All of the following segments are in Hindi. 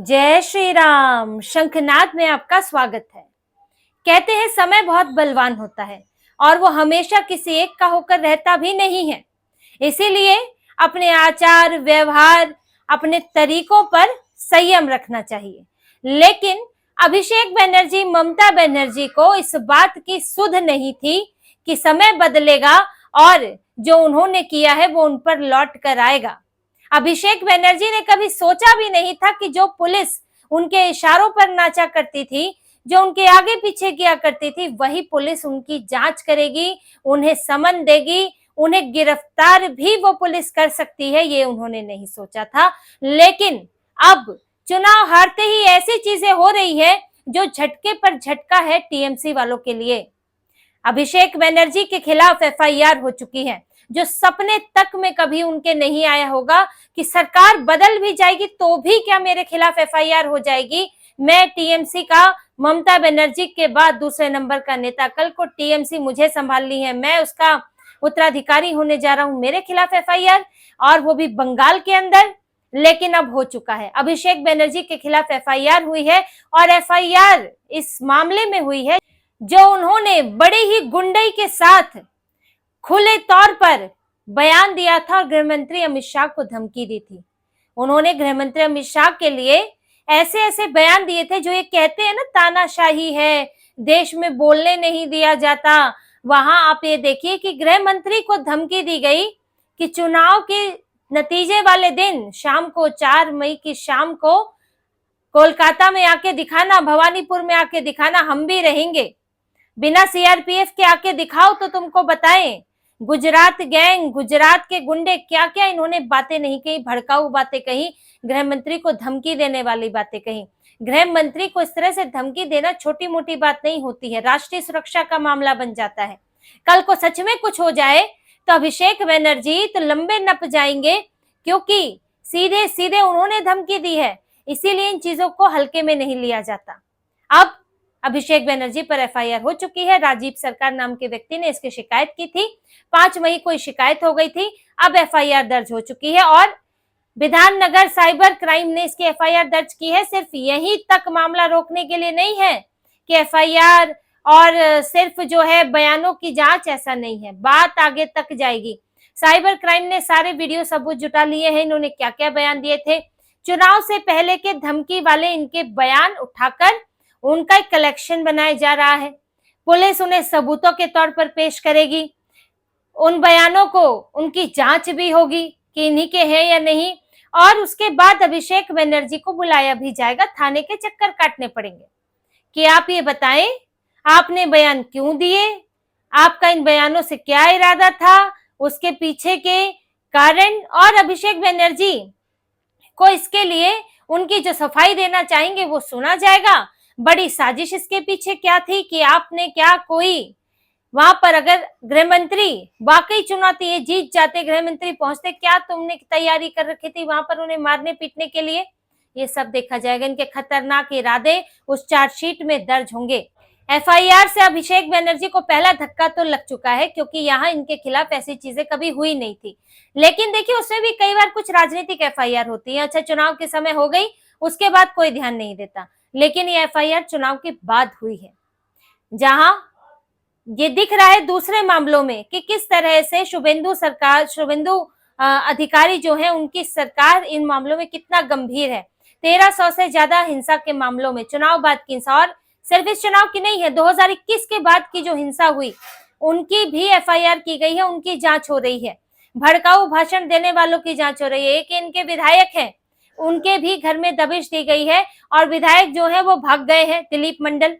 जय श्री राम। शंखनाद में आपका स्वागत है। कहते हैं समय बहुत बलवान होता है और वो हमेशा किसी एक का होकर रहता भी नहीं है। इसीलिए अपने आचार व्यवहार अपने तरीकों पर संयम रखना चाहिए। लेकिन अभिषेक बनर्जी ममता बनर्जी को इस बात की सुध नहीं थी कि समय बदलेगा और जो उन्होंने किया है वो उन पर लौट कर आएगा। अभिषेक बनर्जी ने कभी सोचा भी नहीं था कि जो पुलिस उनके इशारों पर नाचा करती थी, जो उनके आगे पीछे किया करती थी, वही पुलिस उनकी जांच करेगी, उन्हें समन देगी, उन्हें गिरफ्तार भी वो पुलिस कर सकती है, ये उन्होंने नहीं सोचा था। लेकिन अब चुनाव हारते ही ऐसी चीजें हो रही है जो झटके पर झटका है टीएमसी वालों के लिए। अभिषेक बनर्जी के खिलाफ एफआईआर हो चुकी है, जो सपने तक में कभी उनके नहीं आया होगा कि सरकार बदल भी जाएगी तो भी क्या मेरे खिलाफ एफआईआर हो जाएगी। मैं टीएमसी का ममता बनर्जी के बाद दूसरे नंबर का नेता, कल को टीएमसी मुझे संभालनी है, मैं उसका उत्तराधिकारी होने जा रहा हूं, मेरे खिलाफ एफआईआर, और वो भी बंगाल के अंदर। लेकिन अब हो चुका है, अभिषेक बनर्जी के खिलाफ एफआईआर हुई है और एफआईआर इस मामले में हुई है जो उन्होंने बड़े ही गुंडई के साथ खुले तौर पर बयान दिया था और गृहमंत्री अमित शाह को धमकी दी थी। उन्होंने गृहमंत्री अमित शाह के लिए ऐसे ऐसे बयान दिए थे जो ये कहते हैं ना, तानाशाही है, देश में बोलने नहीं दिया जाता। वहां आप ये देखिए कि गृह मंत्री को धमकी दी गई कि चुनाव के नतीजे वाले दिन शाम को 4 मई की शाम को कोलकाता में आके दिखाना, भवानीपुर में आके दिखाना, हम भी रहेंगे, बिना सीआरपीएफ के आके दिखाओ तो तुमको बताएं। गुजरात गैंग, गुजरात के गुंडे, क्या क्या इन्होंने बातें नहीं कही, भड़काऊ बातें कही, गृह मंत्री को धमकी देने वाली बातें कही। गृह मंत्री को इस तरह से धमकी देना छोटी मोटी बात नहीं होती है, राष्ट्रीय सुरक्षा का मामला बन जाता है। कल को सच में कुछ हो जाए तो अभिषेक बनर्जी तो लंबे नप जाएंगे, क्योंकि सीधे सीधे उन्होंने धमकी दी है। इसीलिए इन चीजों को हल्के में नहीं लिया जाता। अब अभिषेक बनर्जी पर एफआईआर हो चुकी है। राजीव सरकार नाम के व्यक्ति ने इसकी शिकायत की थी, 5 मई को शिकायत हो गई थी, अब एफआईआर दर्ज हो चुकी है और विधाननगर साइबर क्राइम ने इसकी एफआईआर दर्ज की है। सिर्फ यहीं तक मामला रोकने के लिए नहीं है कि एफआईआर और सिर्फ जो है बयानों की जांच, ऐसा नहीं है, बात आगे तक जाएगी। साइबर क्राइम ने सारे वीडियो सबूत जुटा लिए हैं, इन्होंने क्या क्या बयान दिए थे, चुनाव से पहले के धमकी वाले इनके बयान उठाकर उनका एक कलेक्शन बनाया जा रहा है। पुलिस उन्हें सबूतों के तौर पर पेश करेगी, उन बयानों को उनकी जांच भी होगी कि इन्हीं के हैं या नहीं, और उसके बाद अभिषेक बनर्जी को बुलाया भी जाएगा, थाने के चक्कर काटने पड़ेंगे कि आप ये बताएं आपने बयान क्यों दिए, आपका इन बयानों से क्या इरादा था, उसके पीछे के कारण, और अभिषेक बनर्जी को इसके लिए उनकी जो सफाई देना चाहेंगे वो सुना जाएगा। बड़ी साजिश इसके पीछे क्या थी कि आपने क्या कोई वहां पर, अगर गृह मंत्री वाकई चुनौती ये जीत जाते, गृह मंत्री पहुंचते, क्या तुमने तैयारी कर रखी थी वहां पर उन्हें मारने पीटने के लिए, ये सब देखा जाएगा। इनके खतरनाक इरादे उस चार्जशीट में दर्ज होंगे। एफआईआर से अभिषेक बनर्जी को पहला धक्का तो लग चुका है, क्योंकि यहाँ इनके खिलाफ ऐसी चीजें कभी हुई नहीं थी। लेकिन देखिए, उसमें भी कई बार कुछ राजनीतिक एफआईआर होती है। अच्छा, चुनाव के समय हो गई, उसके बाद कोई ध्यान नहीं देता, लेकिन ये एफआईआर चुनाव के बाद हुई है, जहां ये दिख रहा है दूसरे मामलों में कि किस तरह से शुभेंदु अधिकारी जो है, उनकी सरकार इन मामलों में कितना गंभीर है। 1300 से ज्यादा हिंसा के मामलों में, चुनाव बाद की हिंसा, और सिर्फ इस चुनाव की नहीं है, 2021 के बाद की जो हिंसा हुई उनकी भी एफआईआर की गई है, उनकी जांच हो रही है। भड़काऊ भाषण देने वालों की जांच हो रही है। एक इनके विधायक हैं, उनके भी घर में दबिश दी गई है और विधायक जो है वो भाग गए हैं, दिलीप मंडल,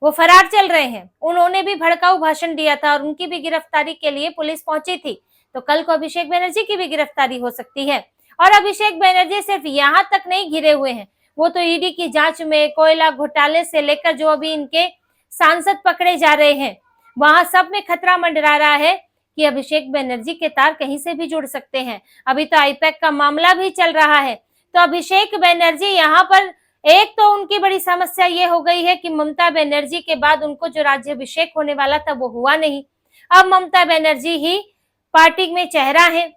वो फरार चल रहे हैं। उन्होंने भी भड़काऊ भाषण दिया था और उनकी भी गिरफ्तारी के लिए पुलिस पहुंची थी। तो कल को अभिषेक बनर्जी की भी गिरफ्तारी हो सकती है। और अभिषेक बनर्जी सिर्फ यहाँ तक नहीं घिरे हुए हैं, वो तो ईडी की जांच में कोयला घोटाले से लेकर जो अभी इनके सांसद पकड़े जा रहे हैं, वहां सब में खतरा मंडरा रहा है कि अभिषेक बनर्जी के तार कहीं से भी जुड़ सकते हैं। अभी तो आईपैक का मामला भी चल रहा है। तो अभिषेक बनर्जी यहाँ पर, एक तो उनकी बड़ी समस्या ये हो गई है कि ममता बनर्जी के बाद उनको जो राज्याभिषेक होने वाला था वो हुआ नहीं। अब ममता बनर्जी ही पार्टी में चेहरा है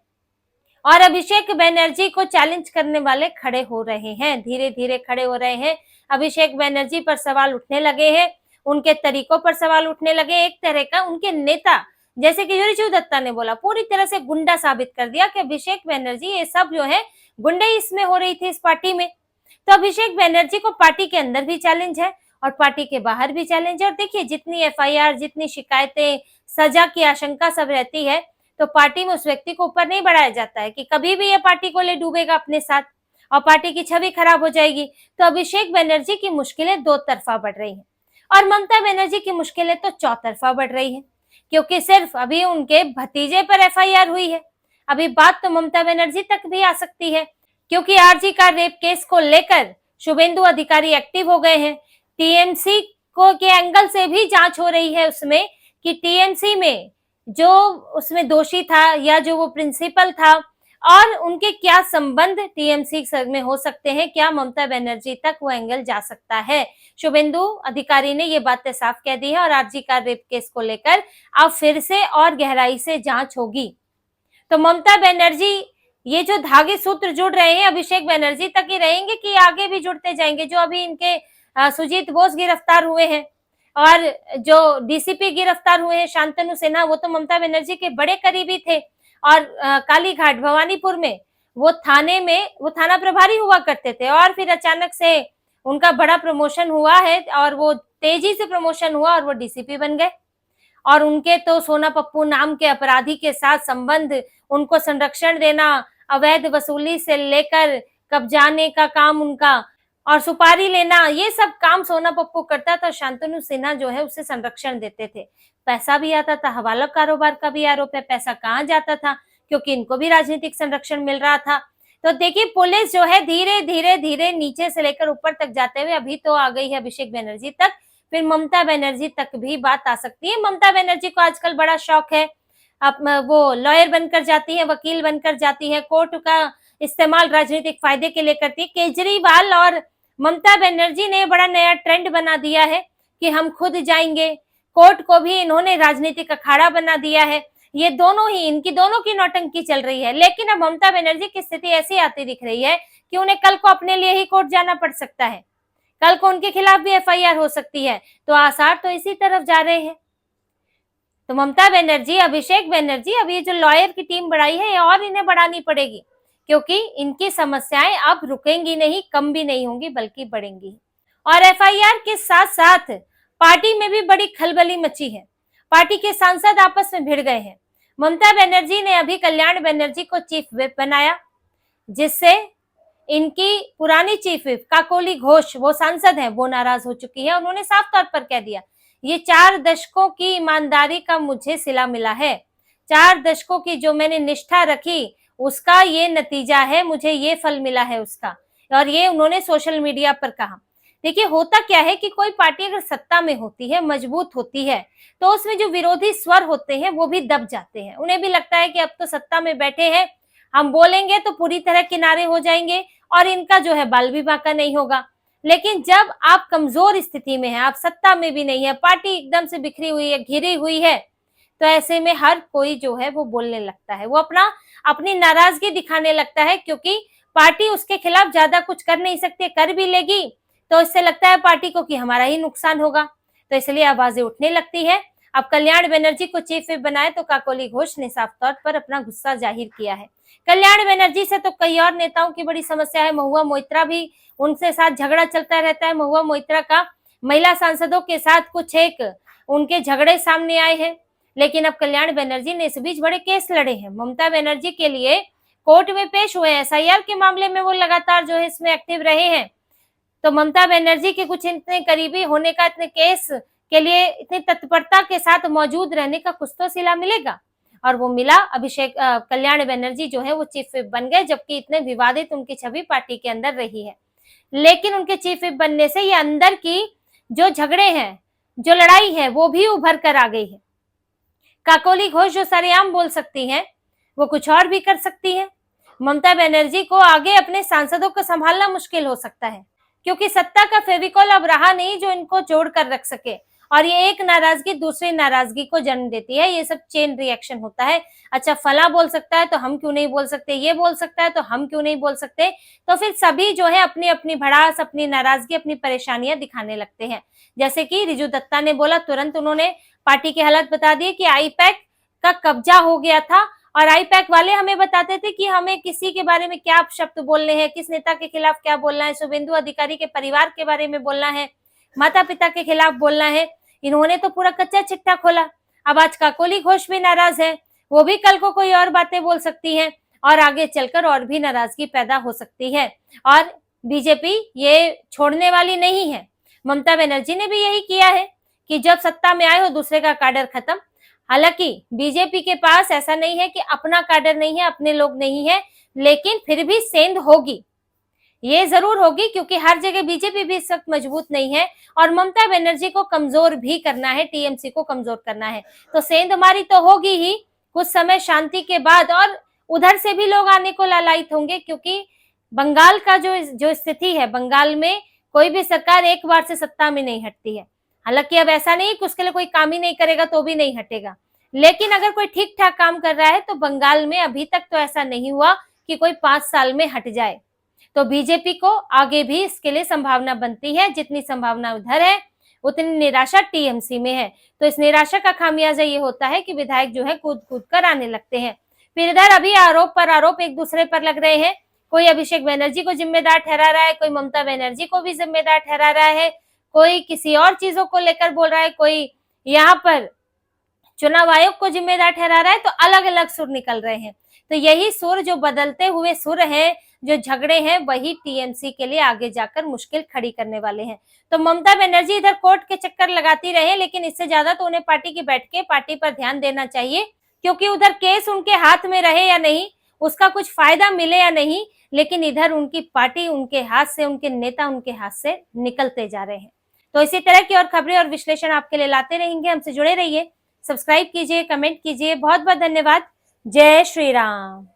और अभिषेक बनर्जी को चैलेंज करने वाले खड़े हो रहे हैं, धीरे धीरे खड़े हो रहे हैं। अभिषेक बनर्जी पर सवाल उठने लगे हैं, उनके तरीकों पर सवाल उठने लगे। एक तरह का उनके नेता, जैसे कि ऋषि दत्ता ने बोला, पूरी तरह से गुंडा साबित कर दिया कि अभिषेक बनर्जी ये सब जो है गुंडे इसमें हो रही थी इस पार्टी में। तो अभिषेक बनर्जी को पार्टी के अंदर भी चैलेंज है और पार्टी के बाहर भी चैलेंज है। और देखिए, जितनी एफआईआर, जितनी शिकायतें, सजा की आशंका सब रहती है, तो पार्टी में उस व्यक्ति को ऊपर नहीं बढ़ाया जाता है कि कभी भी ये पार्टी को ले डूबेगा अपने साथ और पार्टी की छवि खराब हो जाएगी। तो अभिषेक बनर्जी की मुश्किलें दो तरफा बढ़ रही हैं और ममता बनर्जी की मुश्किलें तो चौतरफा बढ़ रही हैं, क्योंकि सिर्फ अभी उनके भतीजे पर एफआईआर हुई है। अभी बात तो ममता बनर्जी तक भी आ सकती है, क्योंकि आरजी का रेप केस को लेकर शुभेंदु अधिकारी एक्टिव हो गए हैं। टीएमसी को के एंगल से भी जांच हो रही है उसमें कि टीएमसी में जो उसमें दोषी था या जो वो प्रिंसिपल था और उनके क्या संबंध टीएमसी में हो सकते हैं, क्या ममता बनर्जी तक वो एंगल जा सकता है। शुभेंदु अधिकारी ने ये बातें साफ कह दी है और आरजी का रेप केस को लेकर अब फिर से और गहराई से जांच होगी। तो ममता बनर्जी, ये जो धागे सूत्र जुड़ रहे हैं अभिषेक बनर्जी तक ही रहेंगे कि आगे भी जुड़ते जाएंगे। जो अभी इनके सुजीत बोस गिरफ्तार हुए हैं और जो डीसीपी गिरफ्तार हुए हैं शांतनु सिन्हा, वो तो ममता बनर्जी के बड़े करीबी थे और कालीघाट भवानीपुर में वो थाना प्रभारी हुआ करते थे और फिर अचानक से उनका बड़ा प्रमोशन हुआ है और वो तेजी से प्रमोशन हुआ और वो डीसीपी बन गए। और उनके तो सोना पप्पू नाम के अपराधी के साथ संबंध, उनको संरक्षण देना, अवैध वसूली से लेकर कब्जाने का काम उनका और सुपारी लेना, ये सब काम सोना पप्पू करता था। शांतनु सिन्हा जो है उसे संरक्षण देते थे, पैसा भी आता था। हवाला कारोबार का भी आरोप है, पैसा कहाँ जाता था, क्योंकि इनको भी राजनीतिक संरक्षण मिल रहा था। तो देखिए, पुलिस जो है धीरे धीरे धीरे नीचे से लेकर ऊपर तक जाते हुए अभी तो आ गई है अभिषेक बनर्जी तक, फिर ममता बनर्जी तक भी बात आ सकती है। ममता बनर्जी को आजकल बड़ा शौक है, अब वो लॉयर बनकर जाती है, वकील बनकर जाती है, कोर्ट का इस्तेमाल राजनीतिक फायदे के लिए करती है। केजरीवाल और ममता बनर्जी ने बड़ा नया ट्रेंड बना दिया है कि हम खुद जाएंगे, कोर्ट को भी इन्होंने राजनीतिक अखाड़ा बना दिया है। ये दोनों ही, इनकी दोनों की नौटंकी चल रही है। लेकिन अब ममता बनर्जी की स्थिति ऐसी आती दिख रही है कि उन्हें कल को अपने लिए ही कोर्ट जाना पड़ सकता है, कल को उनके खिलाफ भी एफआईआर हो सकती है। तो आसार तो इसी तरफ जा रहे हैं। तो ममता बनर्जी, अभिषेक बनर्जी, अब ये जो लॉयर की टीम बढ़ाई है, ये और इन्हें बढ़ानी पड़ेगी, क्योंकि इनकी समस्याएं अब रुकेंगी नहीं, कम भी नहीं होंगी, बल्कि बढ़ेंगी। और एफआईआर के साथ साथ पार्टी में भी बड़ी खलबली मची है। पार्टी के सांसद आपस में भिड़ गए हैं। ममता बनर्जी ने अभी कल्याण बनर्जी को चीफ व्हिप बनाया, जिससे इनकी पुरानी चीफ व्हिप काकोली घोष, वो सांसद हैं, वो नाराज हो चुकी है। उन्होंने साफ तौर पर कह दिया, ये 4 दशकों की ईमानदारी का मुझे सिला मिला है, 4 दशकों की जो मैंने निष्ठा रखी उसका ये नतीजा है, मुझे ये फल मिला है उसका। और ये उन्होंने सोशल मीडिया पर कहा। देखिए, होता क्या है कि कोई पार्टी अगर सत्ता में होती है, मजबूत होती है, तो उसमें जो विरोधी स्वर होते हैं वो भी दब जाते हैं। उन्हें भी लगता है कि अब तो सत्ता में बैठे हैं, हम बोलेंगे तो पूरी तरह किनारे हो जाएंगे और इनका जो है बाल भी बांका नहीं होगा। लेकिन जब आप कमजोर स्थिति में हैं, आप सत्ता में भी नहीं है, पार्टी एकदम से बिखरी हुई है, घिरी हुई है, तो ऐसे में हर कोई जो है वो बोलने लगता है, वो अपनी नाराजगी दिखाने लगता है, क्योंकि पार्टी उसके खिलाफ ज्यादा कुछ कर नहीं सकती, कर भी लेगी तो इससे लगता है पार्टी को कि हमारा ही नुकसान होगा, तो इसलिए आवाजें उठने लगती है। अब कल्याण बनर्जी को चीफ व्हिप बनाए तो काकोली घोष ने साफ तौर पर अपना गुस्सा जाहिर किया है। कल्याण बनर्जी से तो कई और नेताओं की बड़ी समस्या है। महुआ मोइत्रा भी, उनसे साथ झगड़ा चलता रहता है। महुआ मोइत्रा का महिला सांसदों के साथ कुछ एक उनके झगड़े सामने आए हैं, लेकिन अब कल्याण बनर्जी ने इस बीच बड़े केस लड़े हैं। ममता बनर्जी के लिए कोर्ट में पेश हुए, एसआईआर के मामले में वो लगातार जो है इसमें एक्टिव रहे हैं। तो ममता बनर्जी के कुछ इतने करीबी होने का, इतने केस के लिए इतनी तत्परता के साथ मौजूद रहने का कुछ तो सिला मिलेगा, और वो मिला। अभिषेक कल्याण बनर्जी जो है वो चीफ व्हिप बन गए, जबकि इतने विवादित उनकी छवि पार्टी के अंदर रही है। लेकिन उनके चीफ व्हिप बनने से ये अंदर की जो झगड़े हैं, जो लड़ाई है, वो भी उभर कर आ गई है। काकोली घोष जो सरेआम बोल सकती हैं, वो कुछ और भी कर सकती हैं। ममता बनर्जी को आगे अपने सांसदों को संभालना मुश्किल हो सकता है, क्योंकि सत्ता का फेविकॉल अब रहा नहीं जो इनको जोड़ कर रख सके। और ये एक नाराजगी दूसरी नाराजगी को जन्म देती है। ये सब चेन रिएक्शन होता है। अच्छा, फला बोल सकता है तो हम क्यों नहीं बोल सकते, ये बोल सकता है तो हम क्यों नहीं बोल सकते, तो फिर सभी जो है अपनी अपनी भड़ास, अपनी नाराजगी, अपनी परेशानियां दिखाने लगते हैं। जैसे कि रिजू दत्ता ने बोला, तुरंत उन्होंने पार्टी के हालात बता दिए कि आईपैक का कब्जा हो गया था, और आईपैक वाले हमें बताते थे कि हमें किसी के बारे में क्या शब्द बोलने हैं, किस नेता के खिलाफ क्या बोलना है, शुभेंदु अधिकारी के परिवार के बारे में बोलना है, माता पिता के खिलाफ बोलना है। इन्होंने तो पूरा कच्चा चिट्ठा खोला। अब आज काकोली घोष भी नाराज है, वो भी कल को कोई और बातें बोल सकती है और आगे चलकर और भी नाराजगी पैदा हो सकती है। और बीजेपी ये छोड़ने वाली नहीं है। ममता बनर्जी ने भी यही किया है कि जब सत्ता में आए हो दूसरे का काडर खत्म। हालांकि बीजेपी के पास ऐसा नहीं है कि अपना काडर नहीं है, अपने लोग नहीं है, लेकिन फिर भी सेंध होगी, ये जरूर होगी, क्योंकि हर जगह बीजेपी भी इस वक्त मजबूत नहीं है और ममता बनर्जी को कमजोर भी करना है, टीएमसी को कमजोर करना है, तो सेंध हमारी तो होगी ही कुछ समय शांति के बाद। और उधर से भी लोग आने को लालायित होंगे, क्योंकि बंगाल का जो स्थिति है, बंगाल में कोई भी सरकार एक बार से सत्ता में नहीं हटती है। हालांकि अब ऐसा नहीं कि उसके लिए कोई काम ही नहीं करेगा तो भी नहीं हटेगा, लेकिन अगर कोई ठीक ठाक काम कर रहा है तो बंगाल में अभी तक तो ऐसा नहीं हुआ कि कोई 5 साल में हट जाए। तो बीजेपी को आगे भी इसके लिए संभावना बनती है। जितनी संभावना उधर है उतनी निराशा टीएमसी में है। तो इस निराशा का खामियाजा ये होता है कि विधायक जो है कूद कूद कर आने लगते हैं। फिर इधर अभी आरोप पर आरोप एक दूसरे पर लग रहे हैं। कोई अभिषेक बनर्जी को जिम्मेदार ठहरा रहा है, कोई ममता बनर्जी को भी जिम्मेदार ठहरा रहा है, कोई किसी और चीजों को लेकर बोल रहा है, कोई यहाँ पर चुनाव आयोग को जिम्मेदार ठहरा रहा है। तो अलग अलग सुर निकल रहे हैं। तो यही सुर, जो बदलते हुए सुर हैं, जो झगड़े हैं, वही टीएमसी के लिए आगे जाकर मुश्किल खड़ी करने वाले हैं। तो ममता बनर्जी इधर कोर्ट के चक्कर लगाती रहे, लेकिन इससे ज्यादा तो उन्हें पार्टी की बैठ के पार्टी पर ध्यान देना चाहिए, क्योंकि उधर केस उनके हाथ में रहे या नहीं, उसका कुछ फायदा मिले या नहीं, लेकिन इधर उनकी पार्टी उनके हाथ से, उनके नेता उनके हाथ से निकलते जा रहे हैं। तो इसी तरह की और खबरें और विश्लेषण आपके लिए लाते रहेंगे। हमसे जुड़े रहिए, सब्सक्राइब कीजिए, कमेंट कीजिए। बहुत बहुत धन्यवाद। जय श्री राम।